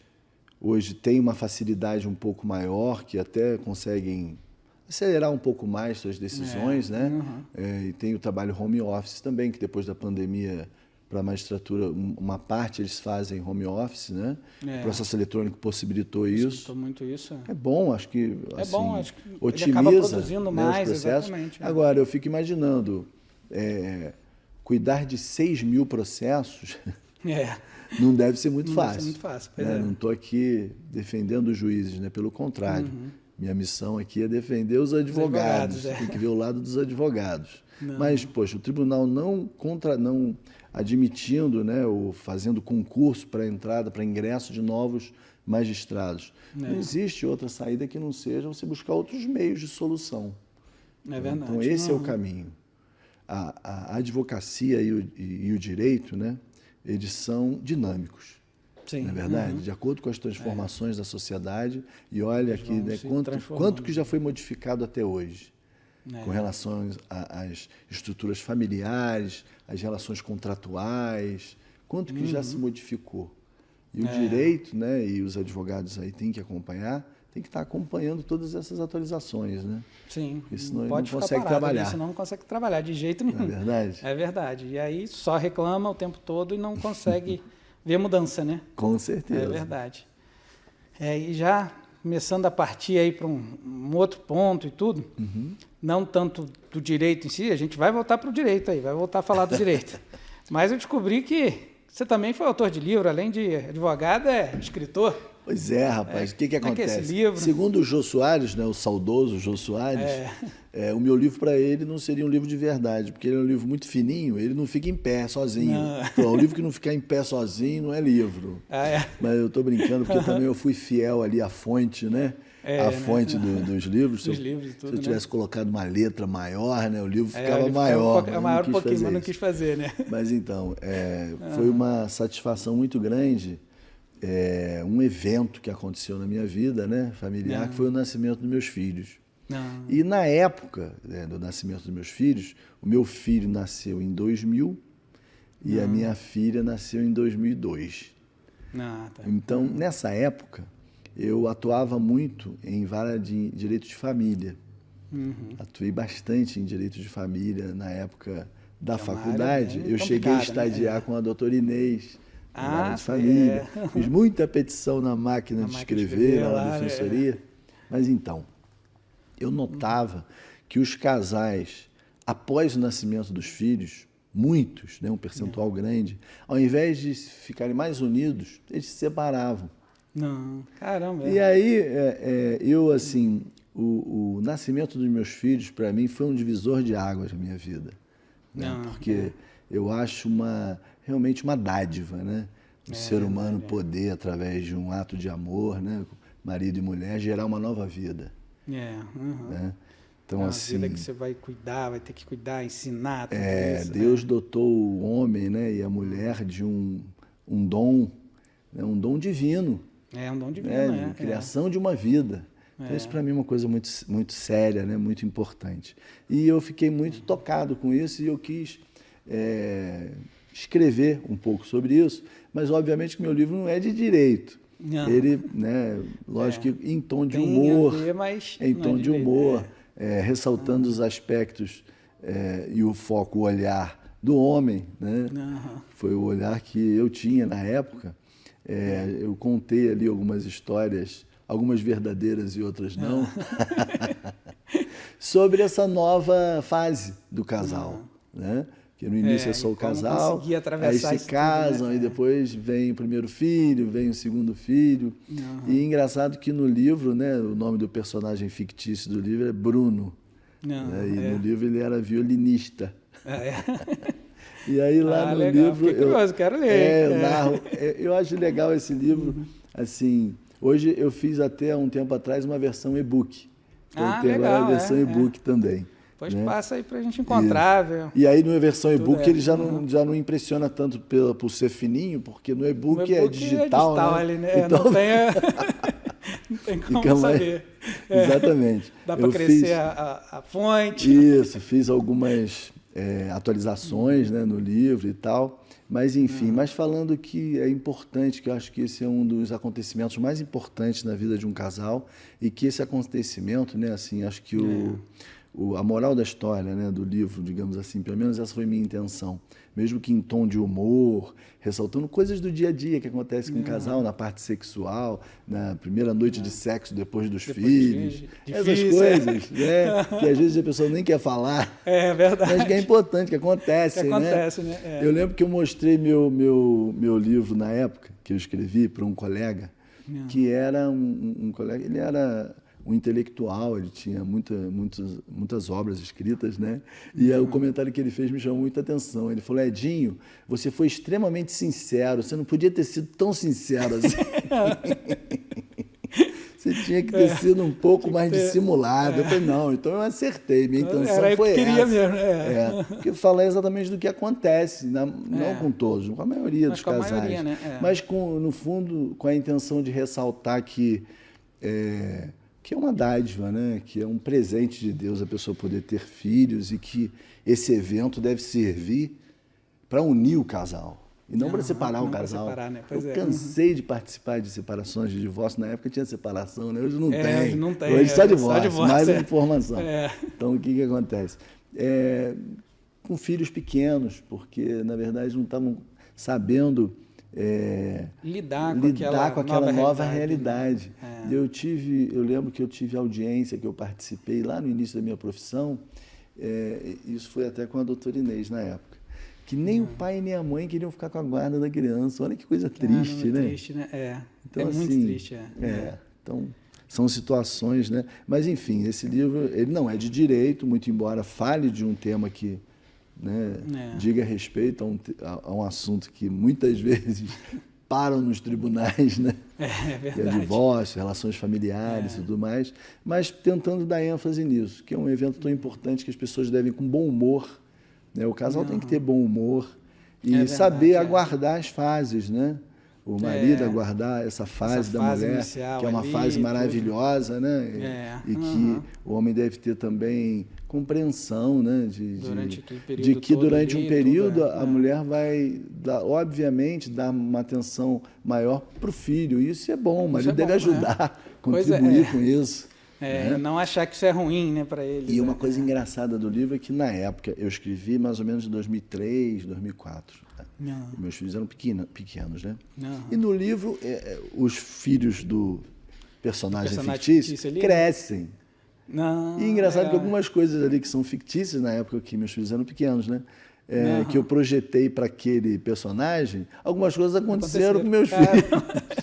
hoje têm uma facilidade um pouco maior, que até conseguem acelerar um pouco mais suas decisões, né? E tem o trabalho home office também, que depois da pandemia, para a magistratura, uma parte eles fazem home office, né? O processo eletrônico possibilitou isso. Muito isso. É bom, acho que assim, acho que otimiza, ele acaba produzindo mais, os processos. Exatamente. Agora, eu fico imaginando, cuidar de 6 mil processos não deve ser muito fácil. Deve ser muito fácil, né? Não estou aqui defendendo os juízes, né? Pelo contrário. Minha missão aqui é defender os advogados. Tem que ver o lado dos advogados. Mas, poxa, o tribunal não admitindo, né, ou fazendo concurso para entrada, para ingresso de novos magistrados. Não existe outra saída que não seja você buscar outros meios de solução. É verdade. Então, esse é o caminho. A advocacia e o direito, né, eles são dinâmicos. Sim. Não é verdade? De acordo com as transformações da sociedade. E olha aqui, né, quanto que já foi modificado até hoje. Com relação às estruturas familiares, às relações contratuais, quanto que já se modificou. E o direito, né, e os advogados aí têm que acompanhar, tem que estar acompanhando todas essas atualizações, né? Sim, porque senão não ele não consegue trabalhar. Senão não consegue trabalhar de jeito nenhum. Não é verdade? É verdade. E aí só reclama o tempo todo e não consegue ver mudança, né? Com certeza. É verdade. E já começando a partir aí para um outro ponto e tudo, não tanto do direito em si, a gente vai voltar para o direito aí, vai voltar a falar do direito. Mas eu descobri que você também foi autor de livro, além de advogado, é escritor. Pois é, rapaz. O que acontece? É esse livro? Segundo o Jô Soares, né, o saudoso Jô Soares, o meu livro para ele não seria um livro de verdade, porque ele é um livro muito fininho, ele não fica em pé sozinho. Então, o livro que não ficar em pé sozinho não é livro. Mas eu estou brincando, porque também eu fui fiel ali à fonte, né? A fonte dos livros. Se eu tivesse colocado uma letra maior, né, o livro ficava maior. É maior um pouquinho, mas não quis fazer, né? Mas então, foi uma satisfação muito grande. Um evento que aconteceu na minha vida, né, familiar, que foi o nascimento dos meus filhos. Não. E na época, né, do nascimento dos meus filhos, o meu filho nasceu em 2000 e a minha filha nasceu em 2002. Ah, tá. Então, nessa época, eu atuava muito em vara de direito de família. Atuei bastante em direito de família na época da Que é uma área faculdade. bem Eu cheguei a complicada, né? estagiar com a doutora Inês na vara de sim, família. Fiz muita petição na máquina de máquina de escrever, escrever lá na lá, defensoria. Mas então, eu notava que os casais, após o nascimento dos filhos, muitos, né, um percentual grande, ao invés de ficarem mais unidos, eles se separavam. Não, caramba. E aí, eu, assim, o nascimento dos meus filhos, para mim, foi um divisor de águas na minha vida. Né? Não, Porque eu acho realmente uma dádiva, né? O ser humano poder, através de um ato de amor, né? Marido e mulher, gerar uma nova vida. Né? Então, assim, vida que você vai cuidar, vai ter que cuidar, ensinar, tudo isso, Deus né? dotou o homem, né, e a mulher de um dom, né, um dom divino. É um dom divino, Né, de criação de uma vida. Então, isso para mim é uma coisa muito, muito séria, né, muito importante. E eu fiquei muito tocado com isso e eu quis escrever um pouco sobre isso, mas obviamente que meu livro não é de direito. Não. Ele, né, lógico que em tom de Tem humor, a ver, mas em não é tom de de direito, humor, ressaltando os aspectos e o foco, o olhar do homem, né? Foi o olhar que eu tinha na época. Eu contei ali algumas histórias, algumas verdadeiras e outras não, sobre essa nova fase do casal, né? Que no início é só o casal, aí se casam, tudo, né? e depois vem o primeiro filho, vem o segundo filho. E engraçado que no livro, né, o nome do personagem fictício do livro é Bruno. Né? E no livro ele era violinista. E aí lá no legal. livro Fiquei curioso, quero ler. eu narro. Eu acho legal esse livro. Assim, hoje eu fiz até há um tempo atrás uma versão e-book. Então tem agora a versão e-book também. Depois né? passa aí pra gente encontrar, viu? E aí no versão e-book ele já não impressiona tanto por ser fininho, porque no e-book é digital, né? Ali, né? Então, não tem como saber. Exatamente. Dá para crescer a fonte. Isso, fiz algumas atualizações, né, no livro e tal. Mas, enfim, mas falando que é importante, que eu acho que esse é um dos acontecimentos mais importantes na vida de um casal e que esse acontecimento, né, assim, acho que a moral da história, né, do livro, digamos assim, pelo menos essa foi minha intenção, mesmo que em tom de humor, ressaltando coisas do dia a dia que acontecem com o casal, na parte sexual, na primeira noite de sexo depois dos filhos, essas coisas, né, que às vezes a pessoa nem quer falar, é verdade, mas que é importante, que acontece, né? Eu lembro que eu mostrei meu livro na época, que eu escrevi para um colega, que era um colega, ele era um intelectual, ele tinha muitas obras escritas, né? E o comentário que ele fez me chamou muita atenção. Ele falou: Edinho, você foi extremamente sincero, você não podia ter sido tão sincero assim. Você tinha que ter sido um pouco mais dissimulado. Eu falei: não, então eu acertei, minha intenção foi essa. Queria mesmo. Porque falar exatamente do que acontece, não com todos, com a maioria dos casais. Maioria, né? Mas, no fundo, com a intenção de ressaltar que é uma dádiva, né? Que é um presente de Deus a pessoa poder ter filhos e que esse evento deve servir para unir o casal e não para separar o casal. Né? Eu cansei de participar de separações, de divórcio. Na época tinha separação, né? Hoje não tem. Não tem. Hoje só divórcio, mais informação. Então, o que acontece? Com filhos pequenos, porque, na verdade, não estavam sabendo lidar com aquela nova realidade. Né? Eu lembro que eu tive audiência, que eu participei lá no início da minha profissão, isso foi até com a doutora Inês na época, que nem o pai nem a mãe queriam ficar com a guarda da criança. Olha que coisa triste, né? Triste, né? Então, muito triste. Então, são situações, né? Mas, enfim, esse livro, ele não é de direito, muito embora fale de um tema que, né, diga respeito a um assunto que muitas vezes param nos tribunais, né? Verdade. Que é divórcio, relações familiares e tudo mais, mas tentando dar ênfase nisso, que é um evento tão importante que as pessoas devem, com bom humor, né? O casal tem que ter bom humor e saber aguardar as fases, né? o marido aguardar essa fase da mulher, inicial que é uma ali, fase tudo. maravilhosa, né? E que o homem deve ter também compreensão, né? Durante aquele período de que todo durante ali, um período tudo, a mulher vai, obviamente, dar uma atenção maior para o filho. Isso é bom, o marido deve ajudar, contribuir com isso. Né? Não achar que isso é ruim, né, para eles. E uma coisa engraçada do livro é que, na época, eu escrevi mais ou menos em 2003, 2004. Tá? Meus filhos eram pequenos, né? E no livro, os filhos do personagem fictício ali, crescem. Não, e engraçado que algumas coisas ali que são fictícias, na época que meus filhos eram pequenos, né? Que eu projetei para aquele personagem, algumas coisas aconteceram com meus filhos.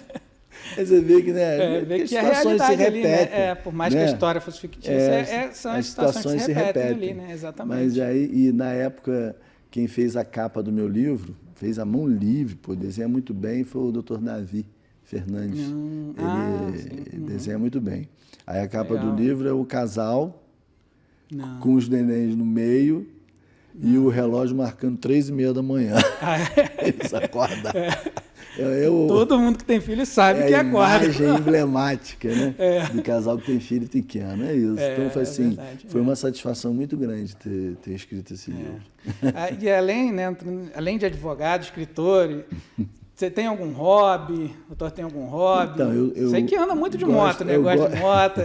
Você vê que, né, vê que as situações se repetem. Ali, né? Por mais que a história fosse fictícia, são as situações que se repetem ali, né? Exatamente. Mas aí, e na época, quem fez a capa do meu livro, fez a mão livre, desenha muito bem, foi o Dr. Davi Fernandes. Ele desenha muito bem. Aí a capa do livro é o casal com os nenéns no meio e o relógio marcando 3h30 da manhã. Eles acordam. Todo mundo que tem filho sabe que acorda. É a imagem emblemática, né? Do casal que tem filho pequeno, é isso. Então foi assim, foi uma satisfação muito grande ter escrito esse livro. E além, né, além de advogado, escritor, você tem algum hobby? O doutor tem algum hobby? Então, eu sei que anda muito de moto, né? Eu gosto de moto.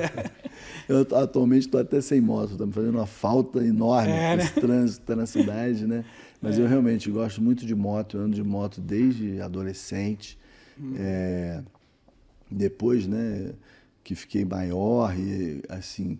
Eu atualmente estou até sem moto, está me fazendo uma falta enorme esse trânsito na cidade, né? Mas eu realmente gosto muito de moto, eu ando de moto desde adolescente. Depois, né, que fiquei maior e assim,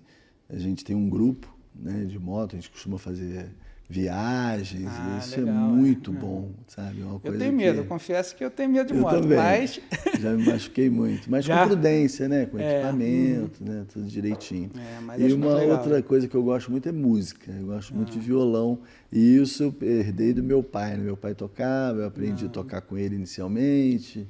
a gente tem um grupo, né, de moto, a gente costuma fazer viagens, e isso legal, é muito bom, sabe? Uma coisa eu tenho medo, eu confesso que eu tenho medo de moto, também. Mas... Já me machuquei muito, mas com prudência, né? Com equipamento, né? Tudo direitinho. E uma outra coisa que eu gosto muito é música, eu gosto muito de violão, e isso eu herdei do meu pai, né? Meu pai tocava, eu aprendi a tocar com ele inicialmente.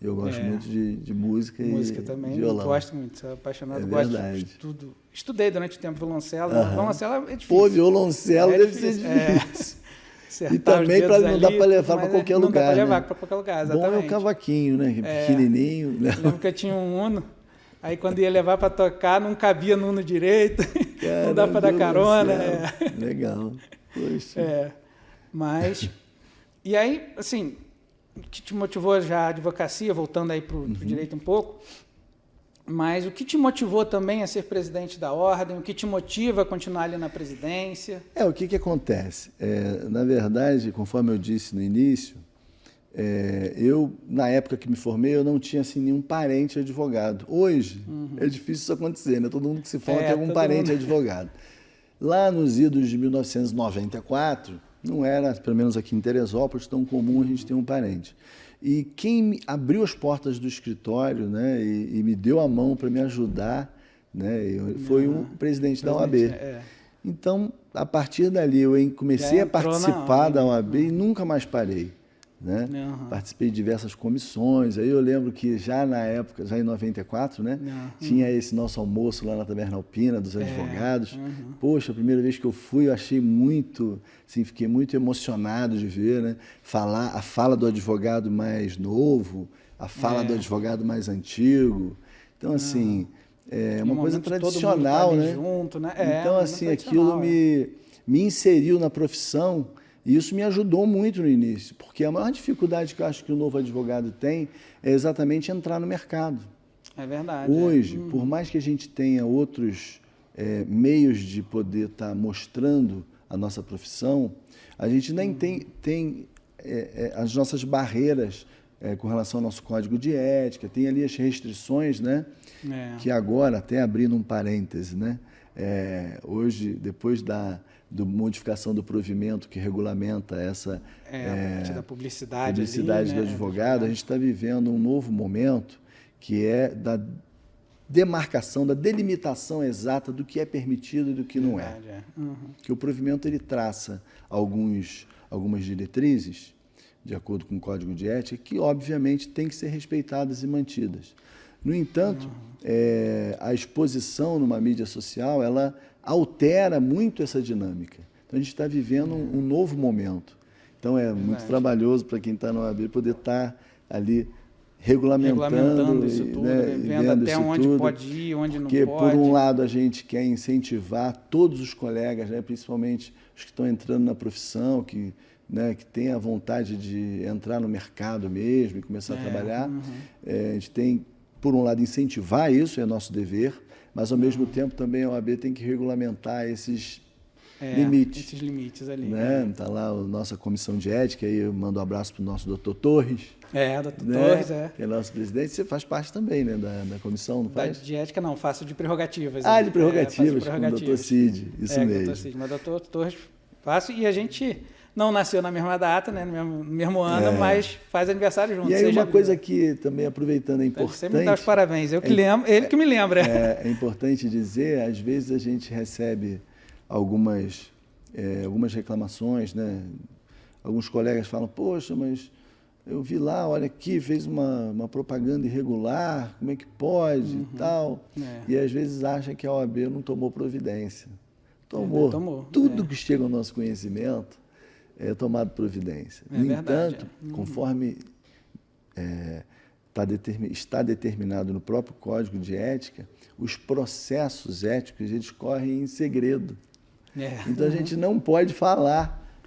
Eu gosto muito de música e música também, violão. Gosto muito, sou apaixonado, gosto de tudo. Estudei durante o tempo violoncelo, violoncelo é difícil. Pô, violoncelo deve ser difícil. E também não dá para levar para qualquer lugar. Não dá para levar para qualquer lugar, exatamente. Bom é o cavaquinho, né? Pequenininho. Né? Lembro que eu tinha um Uno, aí quando ia levar para tocar, não cabia no Uno direito, não dá para dar carona. Legal. Poxa. Mas, e aí, assim, o que te motivou já a advocacia, voltando aí para o direito um pouco, mas o que te motivou também a ser presidente da ordem? O que te motiva a continuar ali na presidência? O que acontece? Na verdade, conforme eu disse no início, eu, na época que me formei, eu não tinha assim, nenhum parente advogado. Hoje, é difícil isso acontecer, né? Todo mundo que se forma tem algum parente advogado. Lá nos idos de 1994, não era, pelo menos aqui em Teresópolis, tão comum a gente ter um parente. E quem abriu as portas do escritório, né, e me deu a mão para me ajudar, né, foi um presidente da OAB. Então, a partir dali, eu comecei a participar da OAB e nunca mais parei. Né? Participei de diversas comissões. Aí eu lembro que já na época, já em 94, né, tinha esse nosso almoço lá na Taberna Alpina dos advogados. Poxa, a primeira vez que eu fui, eu achei muito, assim, fiquei muito emocionado de ver, né, a fala do advogado mais novo, a fala do advogado mais antigo. Então, assim, é uma coisa tradicional, né? Junto, né? Então, assim, aquilo me inseriu na profissão. E isso me ajudou muito no início, porque a maior dificuldade que eu acho que o novo advogado tem é exatamente entrar no mercado. É verdade. Hoje, por mais que a gente tenha outros meios de poder estar mostrando a nossa profissão, a gente nem tem as nossas barreiras com relação ao nosso código de ética, tem ali as restrições, né? Que agora, até abrindo um parêntese, né? Hoje, depois da modificação do provimento que regulamenta essa a partir da publicidade ali, do advogado, a gente está vivendo um novo momento que é da demarcação, da delimitação exata do que é permitido e do que não é. Que o provimento ele traça algumas diretrizes, de acordo com o Código de Ética, que obviamente têm que ser respeitadas e mantidas. No entanto, a exposição numa mídia social, ela altera muito essa dinâmica. Então, a gente está vivendo um novo momento. Então, é muito trabalhoso para quem está na OAB poder estar ali regulamentando isso tudo, né, vendo até onde pode ir, onde não pode. Porque, por um lado, a gente quer incentivar todos os colegas, né, principalmente os que estão entrando na profissão, né, que têm a vontade de entrar no mercado mesmo e começar a trabalhar. A gente tem, por um lado, incentivar isso, é nosso dever, mas, ao mesmo tempo, também a OAB tem que regulamentar esses limites. Esses limites ali. Né? Tá lá a nossa comissão de ética, aí eu mando um abraço para o nosso doutor Torres. Doutor Torres, que é nosso presidente. Você faz parte também, né, da comissão, não faz? De ética não, faço de prerrogativas. De prerrogativas, com o doutor Cid, isso mesmo. Doutor Cid, mas doutor Torres faço, e a gente não nasceu na mesma data, né, no mesmo ano, mas faz aniversário junto. E aí uma coisa que também, aproveitando, é importante... Você me dá os parabéns, ele que me lembra. É importante dizer, às vezes a gente recebe algumas reclamações, né? Alguns colegas falam, poxa, mas eu vi lá, olha aqui, fez uma propaganda irregular, como é que pode e tal. E às vezes acha que a OAB não tomou providência. Tomou. Tudo que chega ao nosso conhecimento é tomado providência. No entanto, conforme está determinado no próprio Código de Ética, os processos éticos eles correm em segredo. Então a gente não pode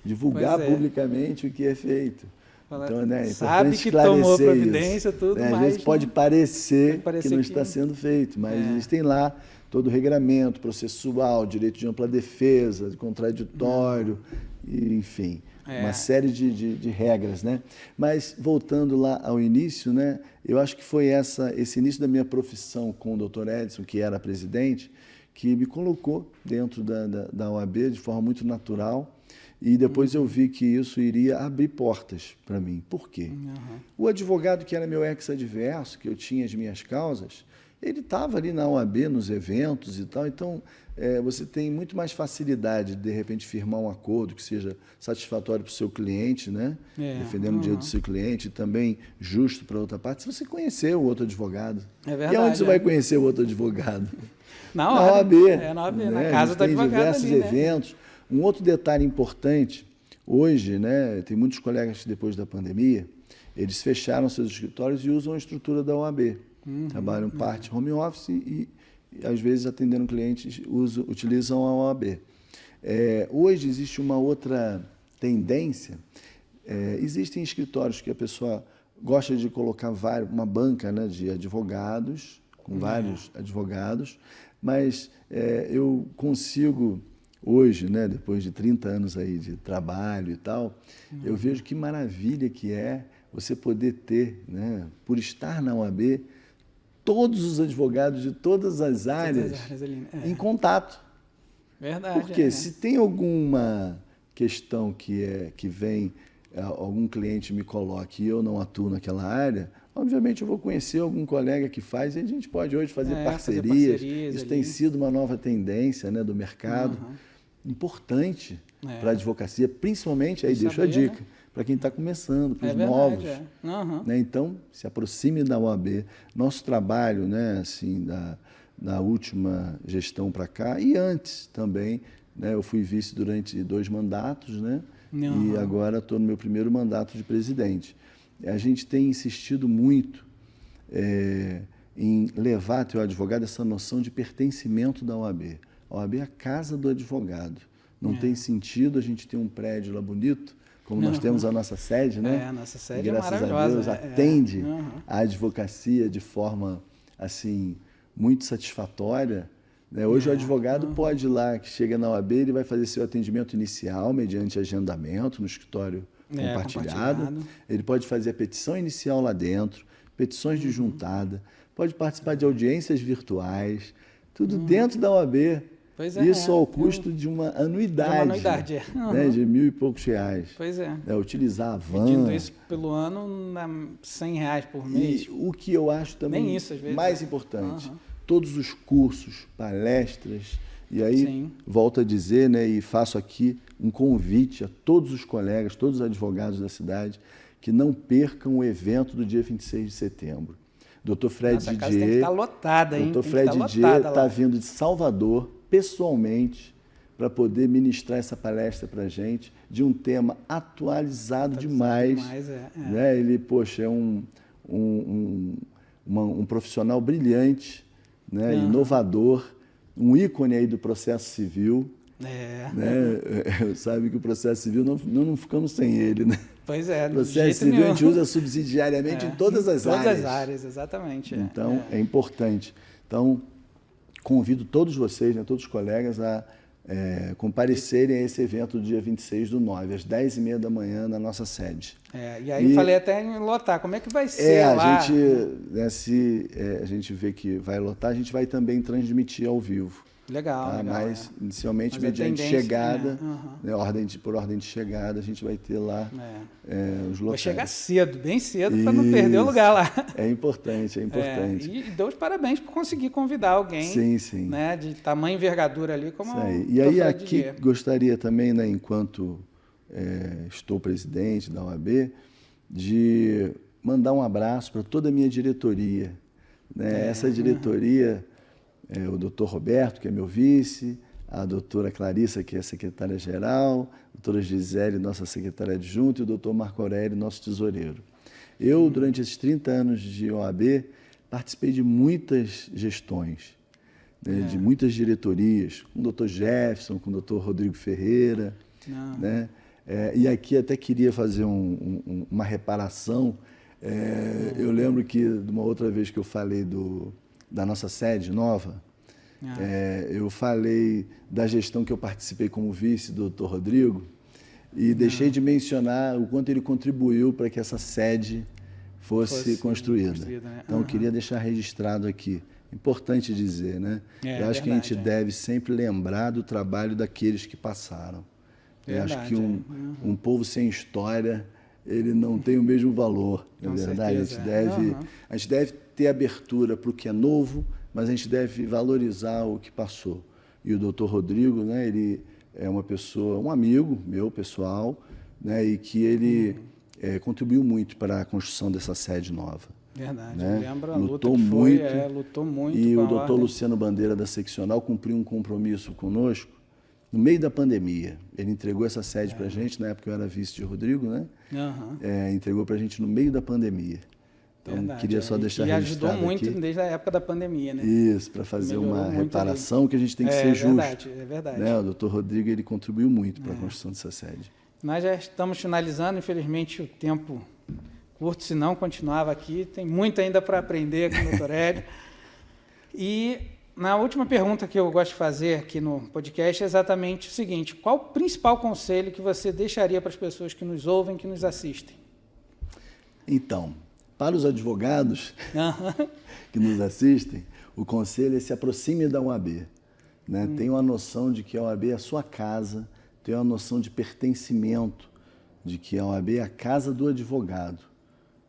divulgar publicamente o que é feito. Então, né, é sabe que tomou providência, isso. Tudo Às mais. vezes pode parecer que não está sendo feito, mas existem lá todo o regramento processual, direito de ampla defesa, de contraditório, enfim, uma série de regras, né? Mas voltando lá ao início, né, eu acho que foi esse início da minha profissão com o Dr. Edson, que era presidente, que me colocou dentro da OAB de forma muito natural. E depois eu vi que isso iria abrir portas para mim. Por quê? O advogado que era meu ex-adverso, que eu tinha as minhas causas, ele estava ali na OAB, nos eventos e tal. Então, você tem muito mais facilidade de repente, firmar um acordo que seja satisfatório para o seu cliente, né? Defendendo o direito do seu cliente e também justo para a outra parte, se você conhecer o outro advogado. É verdade. E onde você vai conhecer o outro advogado? Na OAB. Na OAB, né? na casa do advogado. Tem diversos eventos. Um outro detalhe importante, hoje, né, tem muitos colegas que depois da pandemia, eles fecharam seus escritórios e usam a estrutura da OAB. Trabalham parte home office e às vezes, atendendo clientes, utilizam a OAB. Hoje existe uma outra tendência, existem escritórios que a pessoa gosta de colocar uma banca, né, de advogados, com vários advogados, mas eu consigo... Hoje, né, depois de 30 anos aí de trabalho e tal, eu vejo que maravilha que é você poder ter, né, por estar na OAB, todos os advogados de todas as áreas ali, em contato. Verdade. Porque se tem alguma questão que vem, algum cliente me coloque e eu não atuo naquela área, obviamente eu vou conhecer algum colega que faz e a gente pode hoje fazer parcerias. Isso tem sido uma nova tendência, né, do mercado. Importante para a advocacia, principalmente, aí deixo a dica, para quem está começando, para os novos. Né? Então, se aproxime da OAB. Nosso trabalho, né, assim, da última gestão para cá, e antes também, né, eu fui vice durante 2 mandatos, né, e agora estou no meu primeiro mandato de presidente. A gente tem insistido muito em levar até o advogado essa noção de pertencimento da OAB. A OAB é a casa do advogado. Não tem sentido a gente ter um prédio lá bonito, como nós temos a nossa sede, né? A nossa sede graças é maravilhosa. A Deus atende a advocacia de forma assim muito satisfatória. Né? Hoje o advogado pode ir lá, que chega na OAB, ele vai fazer seu atendimento inicial mediante agendamento no escritório compartilhado. Ele pode fazer a petição inicial lá dentro, petições de juntada, pode participar de audiências virtuais, tudo dentro da OAB. Isso ao custo de uma anuidade, né, de R$1.000 e poucos. Utilizar a van. Pedindo isso pelo ano, R$100 por mês. E o que eu acho também mais importante, todos os cursos, palestras, e aí volto a dizer, né, e faço aqui um convite a todos os colegas, todos os advogados da cidade, que não percam o evento do dia 26 de setembro. Dr. Fred Didier, tem que estar lotada, hein? Dr. Fred Didier está vindo de Salvador, pessoalmente, para poder ministrar essa palestra para a gente, de um tema atualizado demais. Né? Ele, poxa, é um um profissional brilhante, né, inovador, um ícone aí do processo civil. Né? Sabe que o processo civil não ficamos sem ele, né? Pois é, o processo civil a gente usa subsidiariamente em todas as áreas. Todas as áreas, exatamente. Então, é importante. Então, convido todos vocês, né, todos os colegas, a comparecerem a esse evento dia 26/9, às 10h30 da manhã, na nossa sede. E aí falei até em lotar, como é que vai ser lá? Se a gente vê que vai lotar, a gente vai também transmitir ao vivo. Legal, tá? legal. Mas, inicialmente, mediante chegada, né, por ordem de chegada, a gente vai ter lá os locais. Vai chegar cedo, bem cedo, para não perder o lugar lá. É importante, é importante. E dou os parabéns por conseguir convidar alguém né, de tamanha envergadura ali, como E aí, aqui, gostaria também, né, enquanto estou presidente da OAB, de mandar um abraço para toda a minha diretoria. Né? Essa diretoria... o doutor Roberto, que é meu vice, a doutora Clarissa, que é secretária-geral, a doutora Gisele, nossa secretária adjunta, e o doutor Marco Aurélio, nosso tesoureiro. Eu, durante esses 30 anos de OAB, participei de muitas gestões, né, de muitas diretorias, com o doutor Jefferson, com o doutor Rodrigo Ferreira. Né? E aqui até queria fazer uma reparação. Eu lembro que, de uma outra vez que eu falei da nossa sede nova, eu falei da gestão que eu participei como vice do Dr. Rodrigo e deixei de mencionar o quanto ele contribuiu para que essa sede fosse construída. Né? Então, eu queria deixar registrado aqui. Importante dizer, né? Eu acho que a gente deve sempre lembrar do trabalho daqueles que passaram. Eu acho que um povo sem história, ele não tem o mesmo valor, na verdade. A gente deve ter abertura para o que é novo, mas a gente deve valorizar o que passou. E o doutor Rodrigo, né, ele é uma pessoa, um amigo meu, pessoal, né, e que ele contribuiu muito para a construção dessa sede nova. Verdade, né? lembra a luta que foi, lutou muito. E o doutor Luciano Bandeira, da seccional, cumpriu um compromisso conosco no meio da pandemia. Ele entregou essa sede para a gente, na época eu era vice de Rodrigo, né? Entregou para a gente no meio da pandemia. Então, queria só deixar registrado aqui. E ajudou muito desde a época da pandemia, né? Isso, para fazer uma reparação que a gente tem que ser justo. É verdade. Né? O doutor Rodrigo, ele contribuiu muito para a construção dessa sede. Nós já estamos finalizando, infelizmente o tempo curto, se não continuava aqui. Tem muito ainda para aprender com o doutor Hélio. E na última pergunta que eu gosto de fazer aqui no podcast é exatamente o seguinte: qual o principal conselho que você deixaria para as pessoas que nos ouvem, que nos assistem? Então, para os advogados que nos assistem, o conselho é: se aproxime da OAB. Né? Tenha uma noção de que a OAB é a sua casa, tenha uma noção de pertencimento, de que a OAB é a casa do advogado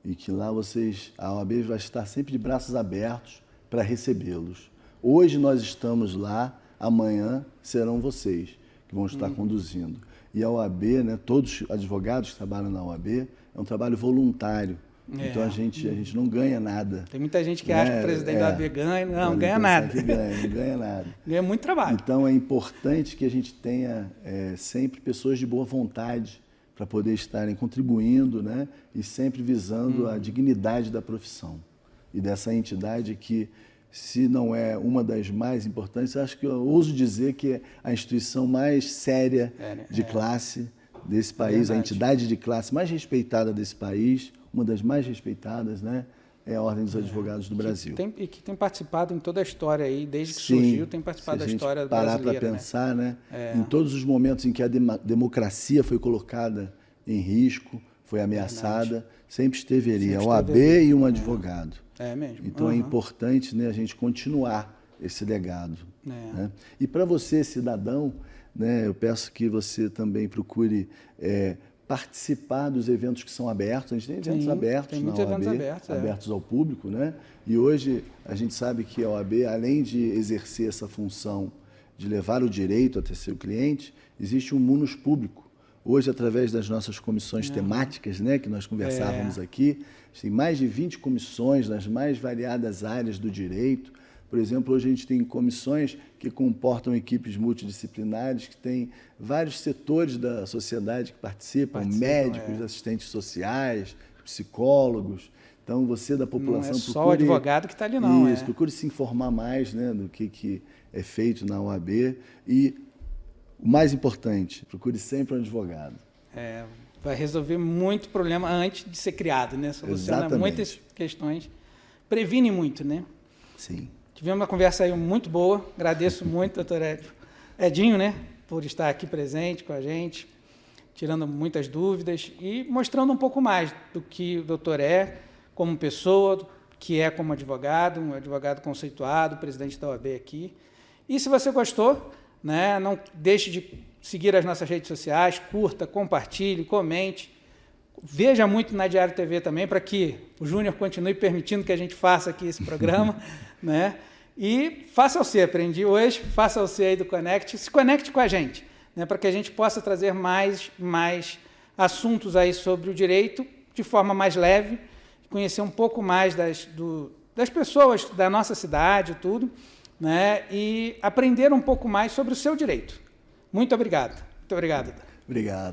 e que lá a OAB vai estar sempre de braços abertos para recebê-los. Hoje nós estamos lá, amanhã serão vocês que vão estar conduzindo. E a OAB, né, todos os advogados que trabalham na OAB, é um trabalho voluntário. Então a gente não ganha nada. Tem muita gente que acha que o presidente da OAB ganha, não ganha nada. Não ganha nada. Ganha muito trabalho. Então é importante que a gente tenha sempre pessoas de boa vontade para poder estarem contribuindo, né, e sempre visando a dignidade da profissão e dessa entidade que, se não é uma das mais importantes, acho que eu ouso dizer que é a instituição mais séria de classe desse país, a entidade de classe mais respeitada desse país, uma das mais respeitadas, né, é a Ordem dos Advogados do Brasil. Que tem participado em toda a história aí, desde que surgiu, tem participado da história brasileira. Se a gente parar para pensar, né, em todos os momentos em que a democracia foi colocada em risco, foi ameaçada, sempre esteve ali a OAB e um advogado. É mesmo. Então é importante, né, a gente continuar esse legado. Né? E para você, cidadão, né, eu peço que você também procure participar dos eventos que são abertos. A gente tem eventos abertos na OAB, abertos ao público, né? E hoje a gente sabe que a OAB, além de exercer essa função de levar o direito até seu cliente, existe um munus público. Hoje, através das nossas comissões temáticas, né, que nós conversávamos aqui, tem mais de 20 comissões nas mais variadas áreas do direito. Por exemplo, hoje a gente tem comissões que comportam equipes multidisciplinares, que têm vários setores da sociedade que participam médicos, assistentes sociais, psicólogos. Então, você da população... Não é só o advogado que está ali, não. Isso, procure se informar mais, né, do que é feito na OAB. E, o mais importante, procure sempre um advogado. Vai resolver muito problema antes de ser criado, né? Soluciona muitas questões. Previne muito, né? Sim. Tivemos uma conversa aí muito boa. Agradeço muito, doutor Edinho, né, por estar aqui presente com a gente, tirando muitas dúvidas e mostrando um pouco mais do que o doutor é como pessoa, que é como advogado, um advogado conceituado, presidente da OAB aqui. E se você gostou, né, não deixe de seguir as nossas redes sociais, curta, compartilhe, comente. Veja muito na Diário TV também, para que o Júnior continue permitindo que a gente faça aqui esse programa, né? E faça o C, aprendi hoje, faça o C aí do Connect, se conecte com a gente, né, para que a gente possa trazer mais assuntos aí sobre o direito de forma mais leve, conhecer um pouco mais das pessoas da nossa cidade e tudo, né, e aprender um pouco mais sobre o seu direito. Muito obrigado. Muito obrigado.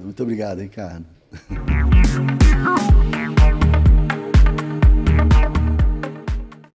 Muito obrigado, Ricardo.